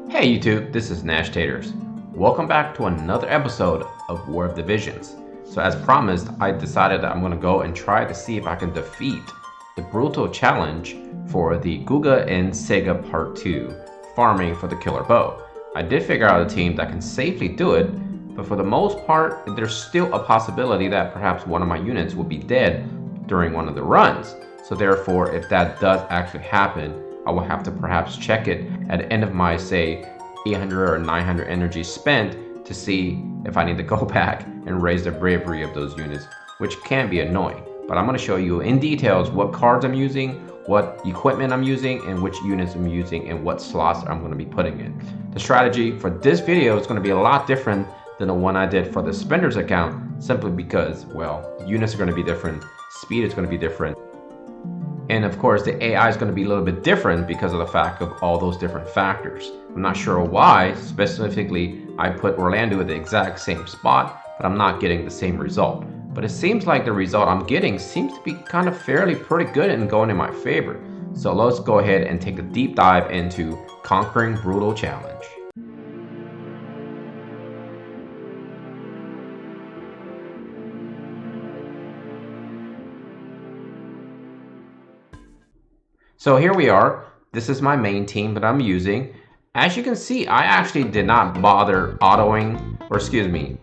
Hey YouTube, this is Nashtaters. Welcome back to another episode of War of Divisions. So as promised, I decided that I'm going to go and try to see if I can defeat the brutal challenge for the Gouga and Saiga Part 2, farming for the killer bow. I did figure out a team that can safely do it, but for the most part, there's still a possibility that perhaps one of my units will be dead during one of the runs. So therefore, if that does actually happen, I will have to perhaps check it at the end of my, say, 800 or 900 energy spent to see if I need to go back and raise the bravery of those units, which can be annoying. But I'm going to show you in details what cards I'm using, what equipment I'm using, and which units I'm using, and what slots I'm going to be putting in. The strategy for this video is going to be a lot different than the one I did for the Spenders account, simply because, well, the units are going to be different, speed is going to be different. And of course, the AI is going to be a little bit different because of the fact of all those different factors. I'm not sure why, specifically, I put Orlando at the exact same spot, but I'm not getting the same result. But it seems like the result I'm getting seems to be kind of fairly pretty good and going in my favor. So let's go ahead and take a deep dive into Conquering Brutal Challenge. So here we are. This is my main team that I'm using. As you can see, I actually did not bother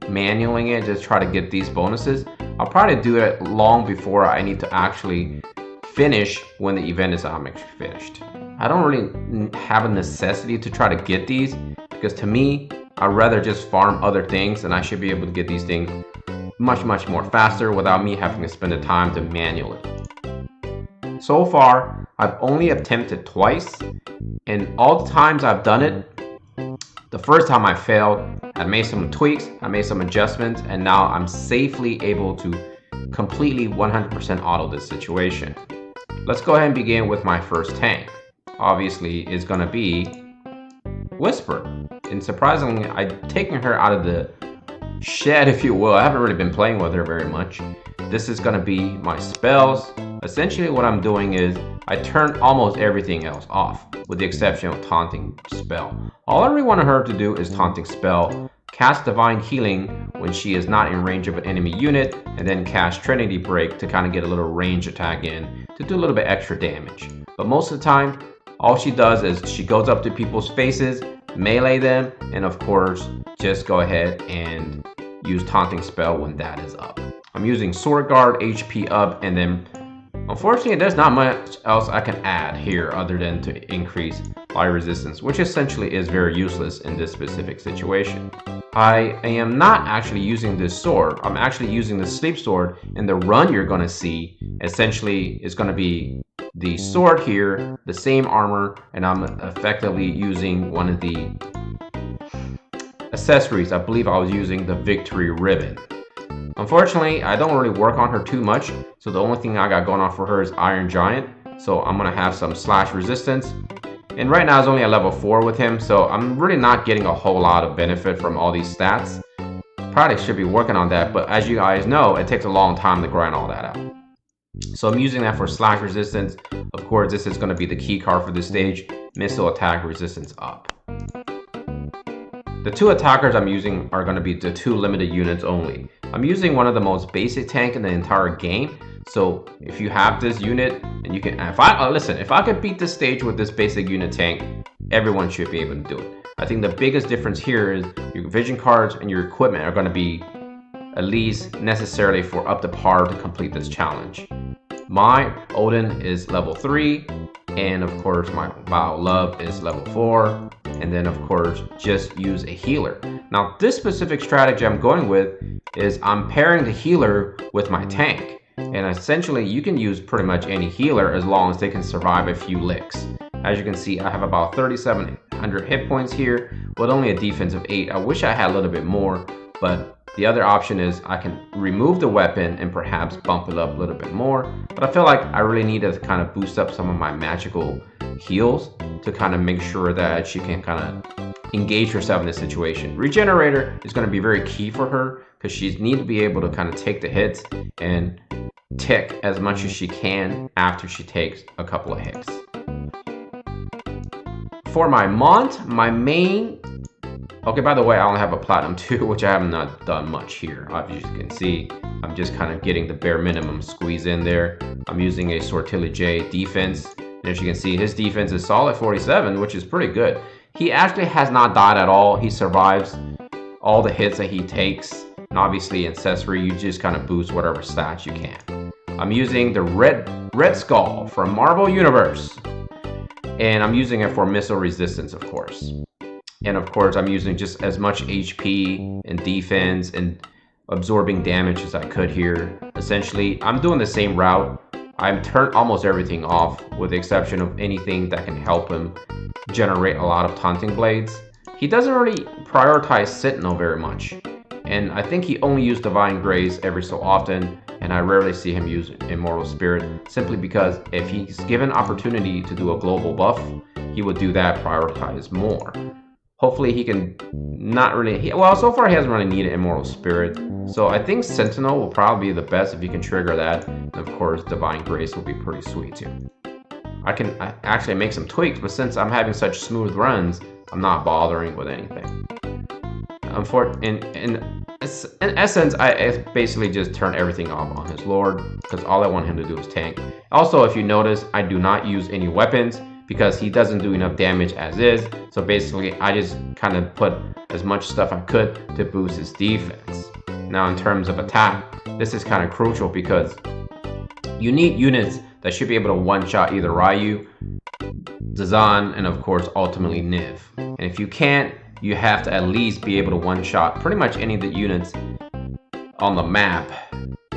manualing it, just try to get these bonuses. I'll probably do it long before I need to actually finish when the event is actually finished. I don't really have a necessity to try to get these because to me, I'd rather just farm other things and I should be able to get these things much more faster without me having to spend the time to manual it. So far, I've only attempted twice, and all the times I've done it, the first time I failed, I made some tweaks, I made some adjustments, and now I'm safely able to completely 100% auto this situation. Let's go ahead and begin with my first tank. Obviously, it's going to be Whisper, and surprisingly, I've taken her out of the shed, if you will. I haven't really been playing with her very much. This is going to be my spells. Essentially what I'm doing is I turn almost everything else off with the exception of Taunting Spell. All I really want her to do is Taunting Spell, cast Divine Healing when she is not in range of an enemy unit, and then cast Trinity Break to kind of get a little range attack in to do a little bit extra damage. But most of the time, all she does is she goes up to people's faces, melee them, and of course, just go ahead and use Taunting Spell when that is up. I'm using Sword Guard, HP up, and then unfortunately there's not much else I can add here other than to increase fire resistance, which essentially is very useless in this specific situation. I am not actually using this sword. I'm actually using the sleep sword, and the run you're going to see essentially is going to be the sword here, the same armor, and I'm effectively using one of the accessories. I believe I was using the Victory Ribbon. Unfortunately, I don't really work on her too much, so the only thing I got going on for her is Iron Giant, so I'm going to have some slash resistance. And right now it's only a level 4 with him, so I'm really not getting a whole lot of benefit from all these stats. Probably should be working on that, but as you guys know, it takes a long time to grind all that out. So I'm using that for slash resistance. Of course, this is going to be the key card for this stage, missile attack resistance up. The two attackers I'm using are going to be the two limited units only. I'm using one of the most basic tank in the entire game. So if you have this unit and you can, if I could beat this stage with this basic unit tank, everyone should be able to do it. I think the biggest difference here is your vision cards and your equipment are going to be at least necessarily for up to par to complete this challenge. My Odin is level 3, and of course my Vow Love is level 4, and then of course just use a healer. Now this specific strategy I'm going with is I'm pairing the healer with my tank, and essentially you can use pretty much any healer as long as they can survive a few licks. As you can see, I have about 3,700 hit points here with only a defense of 8. I wish I had a little bit more, but the other option is I can remove the weapon and perhaps bump it up a little bit more. But I feel like I really need to kind of boost up some of my magical heals to kind of make sure that she can kind of engage herself in this situation. Regenerator is going to be very key for her because she needs to be able to kind of take the hits and tick as much as she can after she takes a couple of hits. for my Mont, my main... Okay, by the way, I only have a Platinum 2, which I have not done much here. As you can see, I'm just kind of getting the bare minimum squeeze in there. I'm using a Sortilli J defense. And as you can see, his defense is solid 47, which is pretty good. He actually has not died at all. He survives all the hits that he takes. And obviously, in accessory, you just kind of boost whatever stats you can. I'm using the Red Skull from Marvel Universe. And I'm using it for missile resistance, of course. And of course, I'm using just as much HP and defense and absorbing damage as I could here. Essentially, I'm doing the same route. I've turned almost everything off with the exception of anything that can help him generate a lot of taunting blades. He doesn't really prioritize Sentinel very much. And I think he only used Divine Grace every so often. And I rarely see him use Immortal Spirit simply because if he's given opportunity to do a global buff, he would do that, prioritize more. Hopefully he can not really, well, so far he hasn't really needed Immortal Spirit. So I think Sentinel will probably be the best if you can trigger that. And of course, Divine Grace will be pretty sweet too. I can actually make some tweaks, but since I'm having such smooth runs, I'm not bothering with anything. In essence, I basically just turn everything off on his Lord because all I want him to do is tank. Also, if you notice, I do not use any weapons because he doesn't do enough damage as is. So basically, I just kind of put as much stuff I could to boost his defense. Now, in terms of attack, this is kind of crucial because you need units that should be able to one-shot either Ryu, Zazan, and of course, ultimately Niv. And if you can't, you have to at least be able to one-shot pretty much any of the units on the map,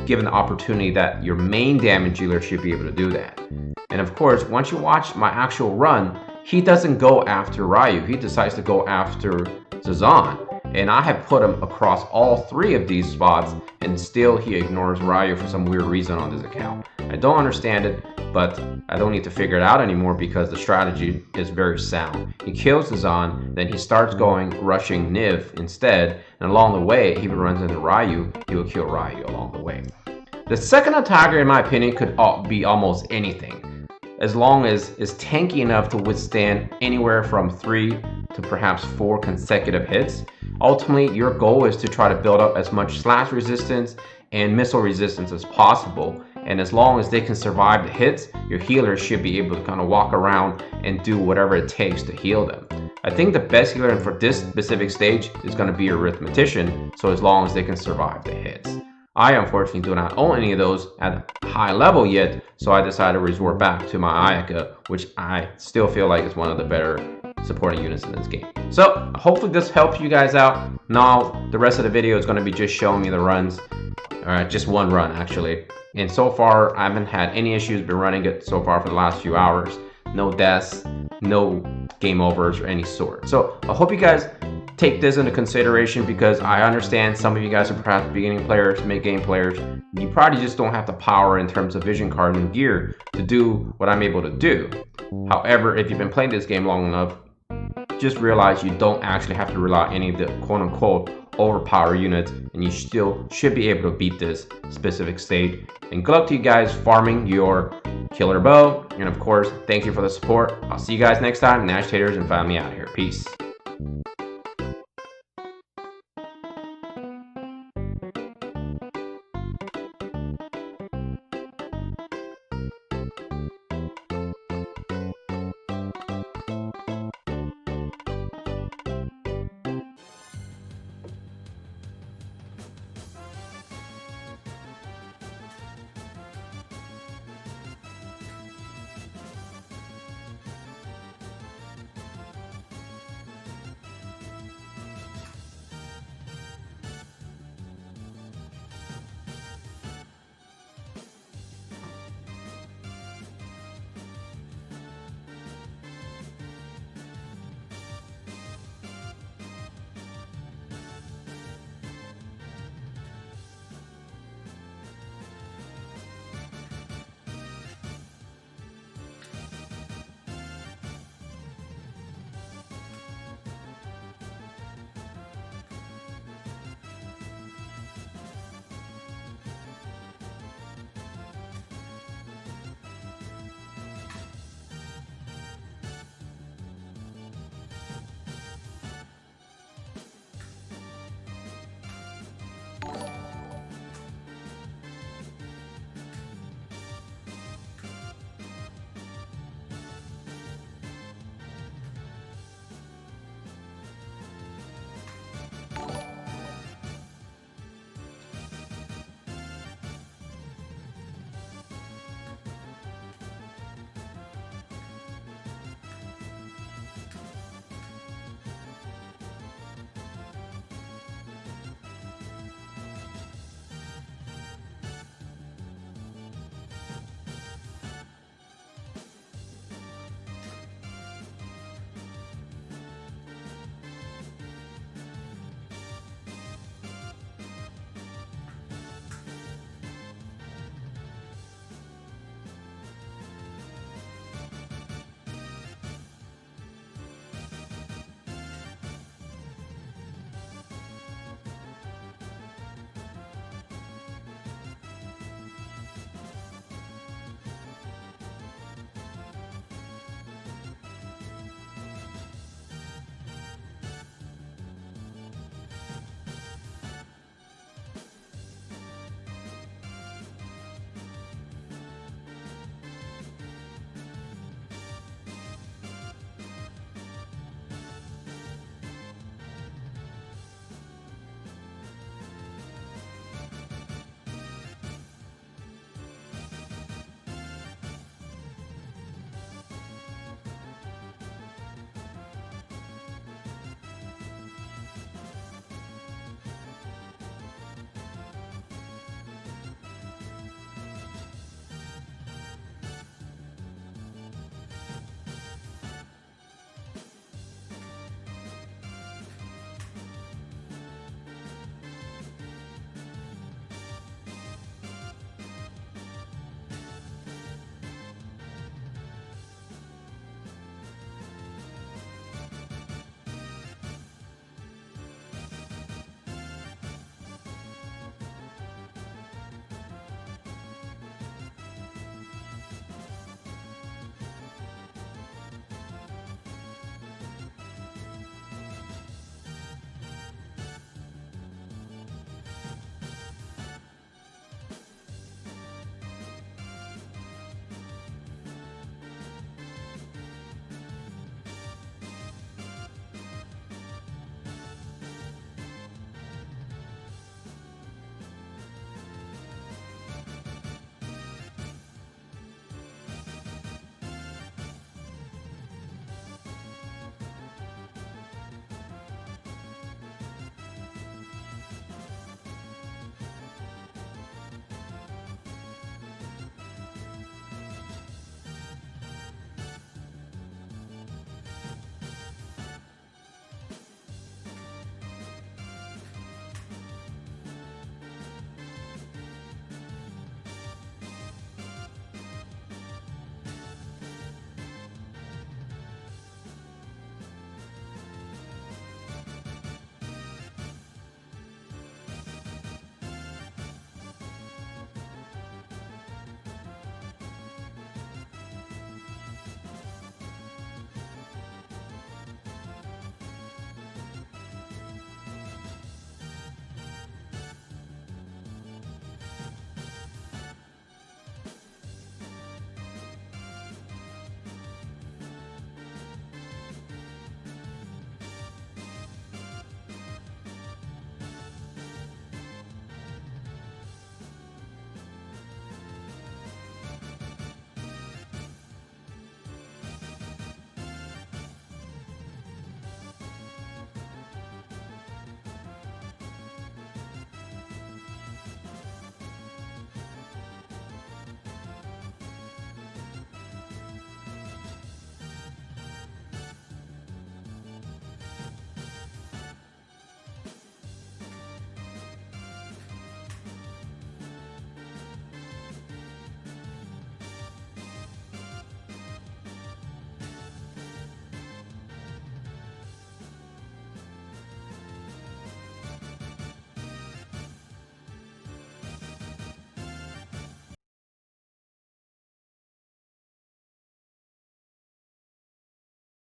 given the opportunity that your main damage dealer should be able to do that. And of course, once you watch my actual run, he doesn't go after Ryu. He decides to go after Zazan. And I have put him across all three of these spots, and still he ignores Ryu for some weird reason on this account. I don't understand it, but I don't need to figure it out anymore because the strategy is very sound. He kills Zazan, then he starts rushing Niv instead, and along the way, if he runs into Ryu, he will kill Ryu along the way. The second attacker, in my opinion, could be almost anything, as long as it's tanky enough to withstand anywhere from 3 to perhaps 4 consecutive hits. Ultimately, your goal is to try to build up as much slash resistance and missile resistance as possible. And as long as they can survive the hits, your healers should be able to kind of walk around and do whatever it takes to heal them. I think the best healer for this specific stage is going to be a Arithmetician, so as long as they can survive the hits. I unfortunately do not own any of those at a high level yet, so I decided to resort back to my Ayaka, which I still feel like is one of the better supporting units in this game. So hopefully this helps you guys out. Now the rest of the video is going to be just showing me the runs. Alright, just one run actually. And so far I haven't had any issues, been running it so far for the last few hours. No deaths, no game overs or any sort. So I hope you guys take this into consideration because I understand some of you guys are perhaps beginning players, mid-game players. You probably just don't have the power in terms of vision card and gear to do what I'm able to do. However, if you've been playing this game long enough, just realize you don't actually have to rely on any of the quote-unquote overpower units, and you still should be able to beat this specific stage. And good luck to you guys farming your killer bow. And of course, thank you for the support. I'll see you guys next time. Nashtaters, and find me out here. Peace.